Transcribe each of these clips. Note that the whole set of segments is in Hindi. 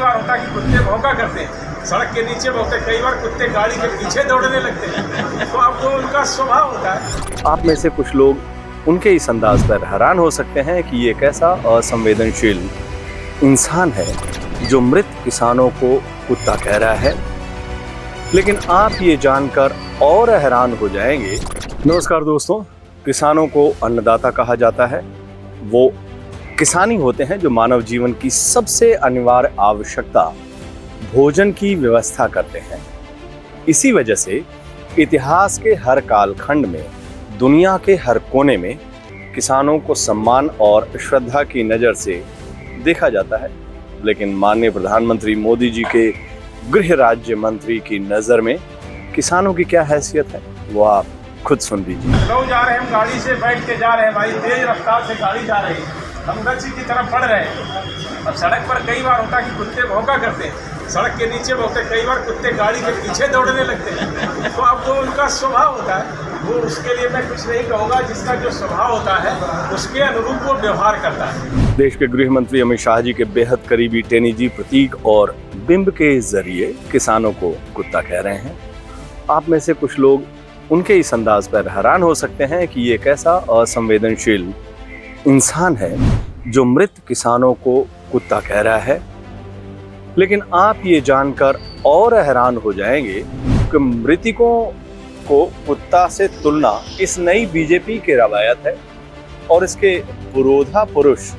बार होता है कि कुत्ते भौंका करते हैं, सड़क के नीचे भौंकते, कई बार कुत्ते गाड़ी के पीछे दौड़ने लगते हैं। तो अब वो उनका स्वभाव होता है। आप में से कुछ लोग उनके इस अंदाज पर हैरान हो सकते हैं कि ये कैसा असंवेदनशील इंसान है जो मृत किसानों को कुत्ता कह रहा है, लेकिन आप ये जानकर और हैरान हो जाएंगे। नमस्कार दोस्तों, किसानों को अन्नदाता कहा जाता है। वो किसानी होते हैं जो मानव जीवन की सबसे अनिवार्य आवश्यकता भोजन की व्यवस्था करते हैं। इसी वजह से इतिहास के हर कालखंड में दुनिया के हर कोने में किसानों को सम्मान और श्रद्धा की नज़र से देखा जाता है। लेकिन माननीय प्रधानमंत्री मोदी जी के गृह राज्य मंत्री की नज़र में किसानों की क्या हैसियत है, वो आप खुद सुन लीजिए। लखनऊ जा रहे हैं, हम गाड़ी से बैठ के जा रहे हैं भाई, तेज रफ्तार से गाड़ी जा रही है, हम गच्ची की तरफ बढ़ रहे हैं। अब सड़क पर कई बार होता है कि कुत्ते भौंका करते हैं, सड़क के नीचे भौंकते, कई बार कुत्ते गाड़ी के पीछे दौड़ने लगते हैं। तो अब वो उनका स्वभाव होता है, वो उसके लिए मैं कुछ नहीं कहूँगा। जिसका जो स्वभाव होता है उसके अनुरूप वो व्यवहार करता है। देश के गृह मंत्री अमित शाह जी के बेहद करीबी टेनी जी प्रतीक और बिंब के जरिए किसानों को कुत्ता कह रहे हैं। आप में से कुछ लोग उनके इस अंदाज पर हैरान हो सकते हैं कि ये कैसा असंवेदनशील इंसान है जो मृत किसानों को कुत्ता कह रहा है, लेकिन आप ये जानकर और हैरान हो जाएंगे कि मृतकों को कुत्ता से तुलना इस नई बीजेपी की रवायत है और इसके पुरोधा पुरुष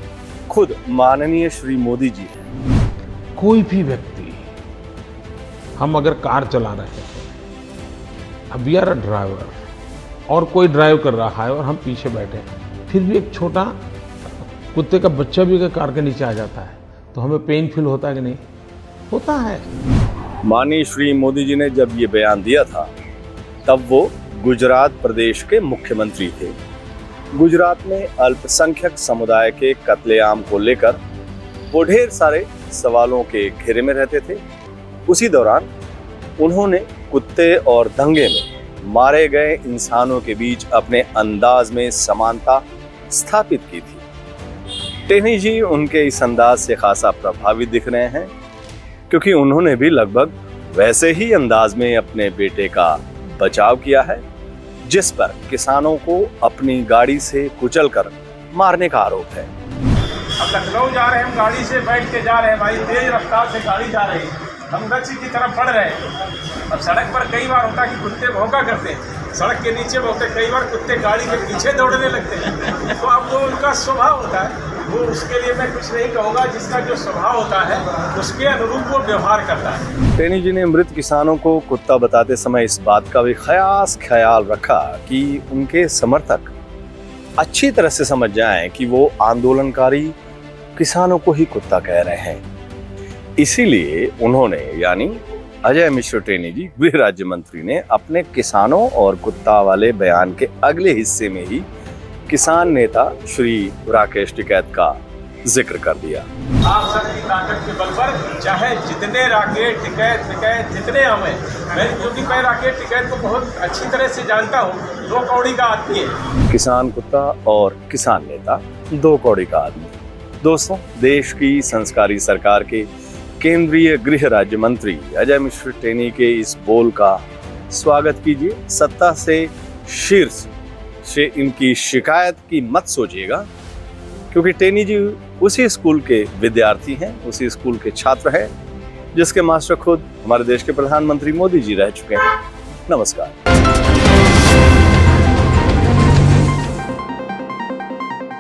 खुद माननीय श्री मोदी जी हैं। कोई भी व्यक्ति, हम अगर कार चला रहे हैं, अब वी आर अ ड्राइवर और कोई ड्राइव कर रहा है और हम पीछे बैठे हैं, फिर भी एक छोटा कुत्ते का बच्चा भी अगर कार के नीचे आ जाता है तो हमें पेन फील होता है कि नहीं? होता है। माननीय श्री मोदी जी ने जब ये बयान दिया था तब वो गुजरात प्रदेश के मुख्यमंत्री थे। गुजरात में अल्पसंख्यक समुदाय के कत्लेआम को लेकर वो ढेर सारे सवालों के घेरे में रहते थे। उसी दौरान उन्होंने कुत्ते और दंगे में मारे गए इंसानों के बीच अपने अंदाज में समानता स्थापित की थी। टेनी जी उनके इस अंदाज से खासा प्रभावित दिख रहे हैं, क्योंकि उन्होंने भी लगभग वैसे ही अंदाज में अपने बेटे का बचाव किया है, जिस पर किसानों को अपनी गाड़ी से कुचलकर मारने का आरोप है। अब लखनऊ जा रहे हैं, हम गाड़ी से बैठ के जा रहे हैं भाई, तेज रफ्तार से गाड़ी जा रही है, हम गच्ची की तरफ बढ़ रहे हैं। अब सड़क पर कई बार होता है कि कुत्ते भौंका करते हैं, सड़क के नीचे भौंकते, कई बार कुत्ते गाड़ी के पीछे दौड़ने लगते हैं। तो अब वो उनका स्वभाव होता है, वो उसके लिए मैं कुछ नहीं कहूँगा। जिसका जो स्वभाव होता है उसके अनुरूप वो व्यवहार करता है। टेनी जी ने मृत किसानों को कुत्ता बताते समय इस बात का भी खास ख्याल रखा कि उनके समर्थक अच्छी तरह से समझ जाएं कि वो आंदोलनकारी किसानों को ही कुत्ता कह रहे हैं। इसीलिए उन्होंने, यानी अजय मिश्र टेनी जी गृह राज्य मंत्री ने, अपने किसानों और कुत्ता वाले बयान के अगले हिस्से में ही किसान नेता श्री राकेश टिकैत का जिक्र कर दिया। आप सबकी ताकत के बल पर चाहे जितने राकेश टिकैत जितने हमें, क्योंकि मैं राकेश टिकैत को बहुत अच्छी तरह से जानता हूँ, 2 कौड़ी का आदमी है। किसान कुत्ता और किसान नेता 2 कौड़ी का आदमी। दोस्तों, देश की संस्कारी सरकार के केंद्रीय गृह राज्य मंत्री अजय मिश्र टेनी के इस बोल का स्वागत कीजिए। सत्ता से शीर्ष से इनकी शिकायत की मत सोचिएगा, क्योंकि टेनी जी उसी स्कूल के विद्यार्थी हैं, उसी स्कूल के छात्र हैं जिसके मास्टर खुद हमारे देश के प्रधानमंत्री मोदी जी रह चुके हैं। नमस्कार।